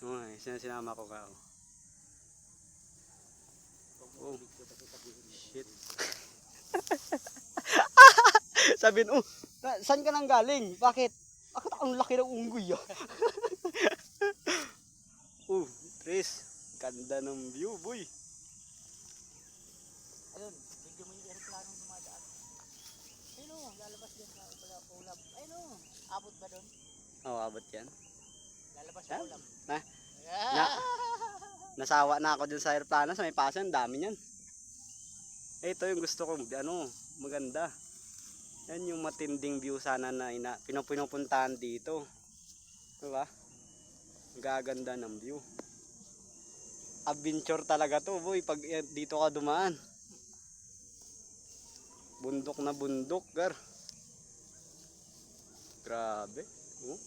Okay, sinama ko ka. Oh, shit. Sabihin, oh, saan ka nang galing? Bakit? Bakit ang laki ng unggoy ah? Tris, ganda ng view, boy. Ayun, video mo yung aeroplano dumadaan. Ayun o, lalabas din sa ulap. Ayun o, abot ba doon? Oo, abot yan. Lalabas sa ulap. Nasawa na ako dun sa aeroplano, sa may pasan, dami niyan. Ito yung gusto kong, maganda. Yan yung matinding view sana na pinupuntahan dito. Diba? Gaganda ng view. Adventure talaga to, boy, pag dito ka dumaan. Bundok na bundok, gar. Grabe. Oh.